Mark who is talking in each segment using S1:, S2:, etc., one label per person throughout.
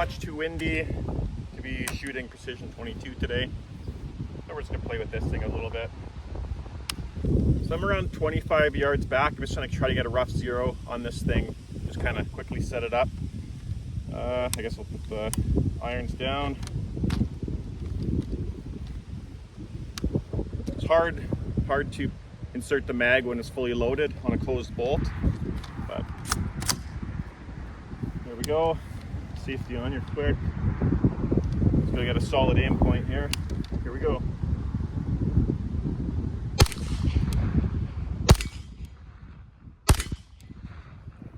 S1: much too windy to be shooting precision 22 today. So we're just gonna play with this thing a little bit. So I'm around 25 yards back. I'm just gonna try to get a rough zero on this thing. Just kind of quickly set it up. I guess we'll put the irons down. It's hard to insert the mag when it's fully loaded on a closed bolt, but there we go. Safety on here quick. Just gotta get a solid aim point here. Here we go.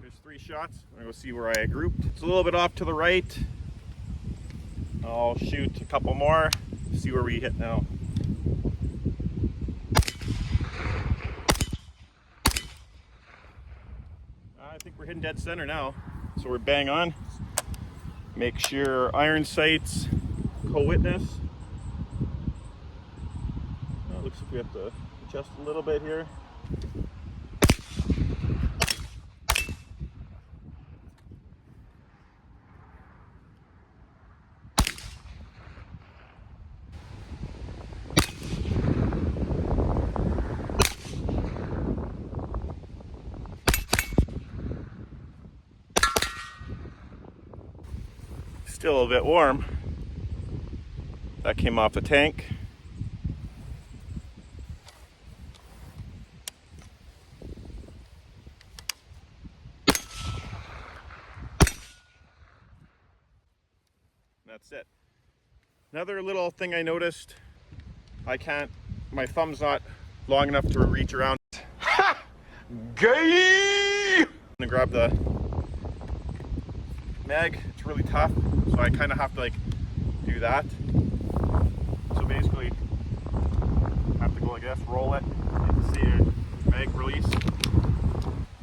S1: There's 3 shots. I'm gonna go see where I grouped. It's a little bit off to the right. I'll shoot a couple more, see where we hit now. I think we're hitting dead center now, so we're bang on. Make sure iron sights co-witness. It looks like we have to adjust a little bit here. Still a bit warm. That came off the tank. That's it. Another little thing I noticed, my thumb's not long enough to reach around. Ha! Gay! I'm gonna grab the mag. It's really tough, so I kind of have to like do that. So basically, I have to go like this, roll it. You can see a mag release.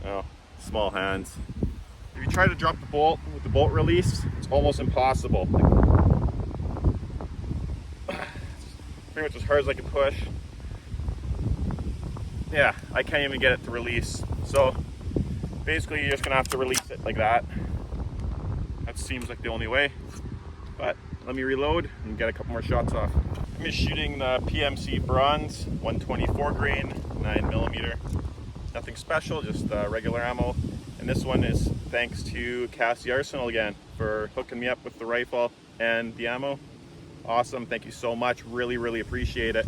S1: Oh, small hands. If you try to drop the bolt with the bolt release, it's almost impossible. Pretty much as hard as I can push. Yeah, I can't even get it to release. So basically, you're just gonna have to release it like that. That seems like the only way, but let me reload and get a couple more shots off. I'm just shooting the PMC bronze 124 grain 9mm. Nothing special, just regular ammo. And this one is thanks to Cassie Arsenal again for hooking me up with the rifle and the ammo. Awesome, thank you so much. Really appreciate it.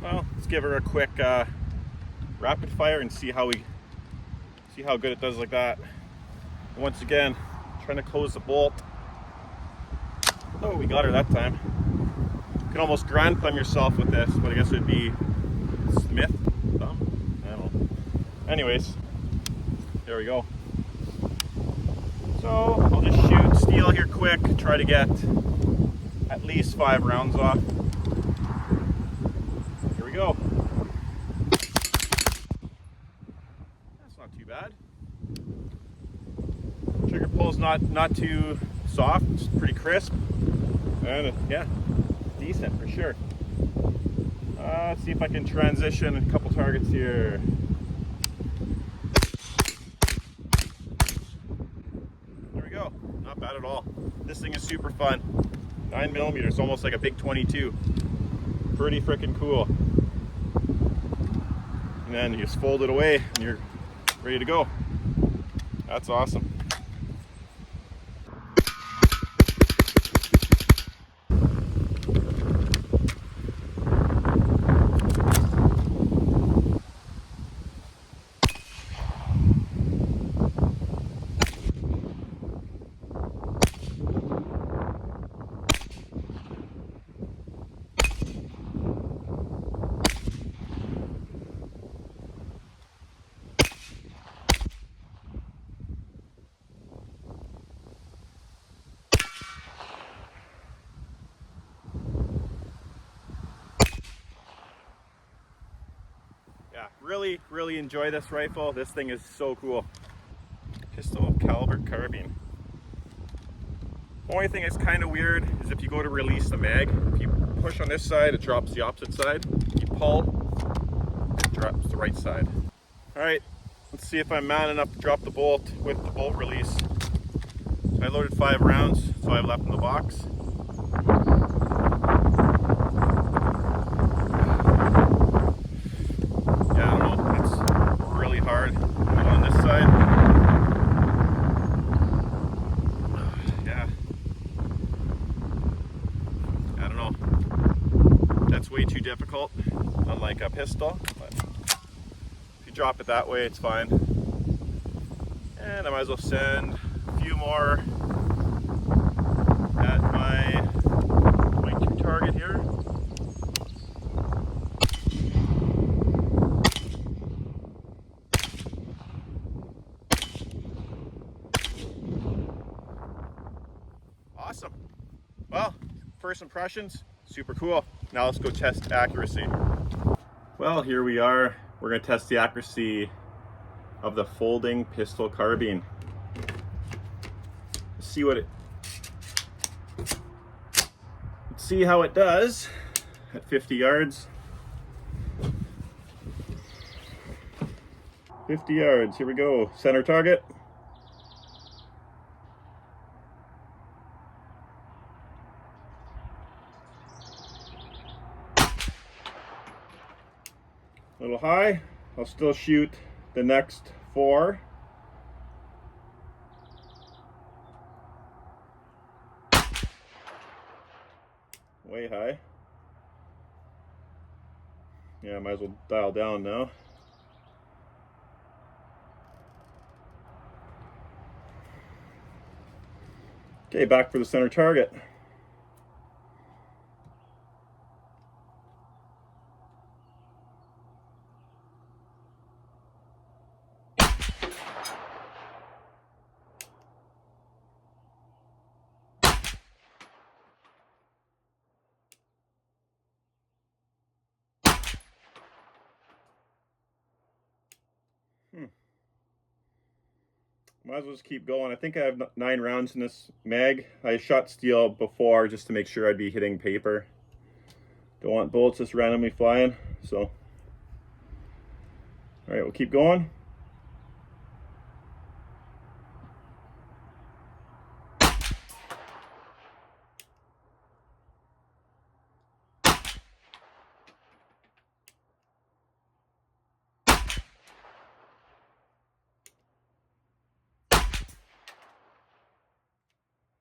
S1: Well, let's give her a quick rapid fire and see how good it does like that. And once again, trying to close the bolt. Oh, we got her that time. You can almost grand thumb yourself with this, but I guess it'd be Smith thumb? I don't know. Anyways, there we go. So I'll just shoot steel here quick, try to get at least 5 rounds off. Here we go. That's not too bad. Trigger pull's not too soft, it's pretty crisp, and yeah, decent for sure. Let's see if I can transition a couple targets here. There we go, not bad at all. This thing is super fun. 9mm, almost like a big 22. Pretty freaking cool. And then you just fold it away and you're ready to go. That's awesome. Yeah, really enjoy this rifle. This thing is so cool. Pistol caliber carbine. Only thing that's kind of weird is if you go to release the mag, if you push on this side, it drops the opposite side. If you pull, it drops the right side. All right, let's see if I'm man enough to drop the bolt with the bolt release. So I loaded 5 rounds, so I have left in the box. Yeah, I don't know, it's really hard on this side. Yeah. I don't know. That's way too difficult, unlike a pistol, but if you drop it that way, it's fine. And I might as well send a few more at my .2 target here. Awesome. Well, first impressions, super cool. Now let's go test accuracy. Well, here we are. We're going to test the accuracy of the folding pistol carbine. Let's see how it does at 50 yards. 50 yards, here we go. Center target. A little high. I'll still shoot the next 4. Way high. Yeah, I might as well dial down now. Okay, back for the center target. Might as well just keep going. I think I have 9 rounds in this mag. I shot steel before just to make sure I'd be hitting paper. Don't want bullets just randomly flying, so. All right, we'll keep going.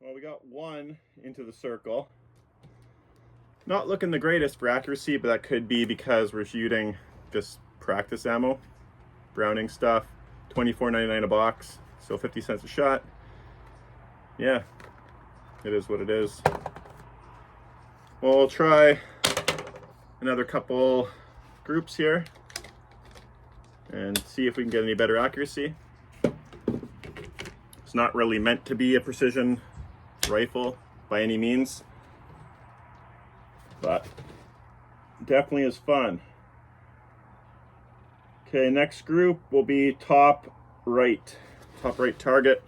S1: Well, we got 1 into the circle. Not looking the greatest for accuracy, but that could be because we're shooting just practice ammo. Browning stuff, $24.99 a box, so 50 cents a shot. Yeah, it is what it is. Well, we'll try another couple groups here and see if we can get any better accuracy. It's not really meant to be a precision rifle by any means, but definitely is fun. Okay, next group will be top right target,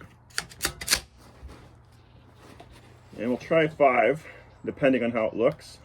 S1: and we'll try 5 depending on how it looks.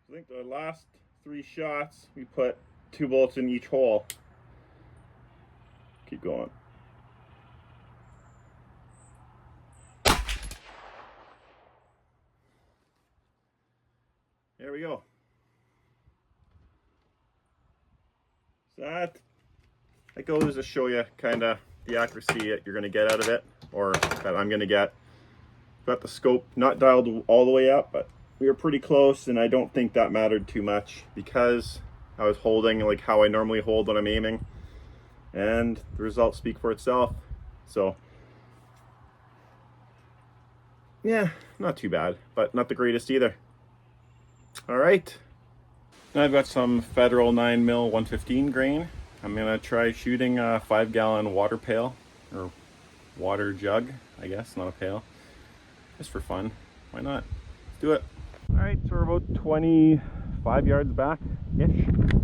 S1: I think the last 3 shots, we put 2 bullets in each hole. Keep going. There we go. So that goes to show you kind of the accuracy that you're going to get out of it, or that I'm going to get. Got the scope not dialed all the way up, but we were pretty close, and I don't think that mattered too much because I was holding like how I normally hold when I'm aiming, and the results speak for itself. So yeah, not too bad, but not the greatest either. All right, now I've got some Federal 9mm 115 grain. I'm gonna try shooting a 5-gallon water pail, or water jug, I guess, not a pail, just for fun. Why not? Let's do it. All right, so we're about 25 yards back-ish.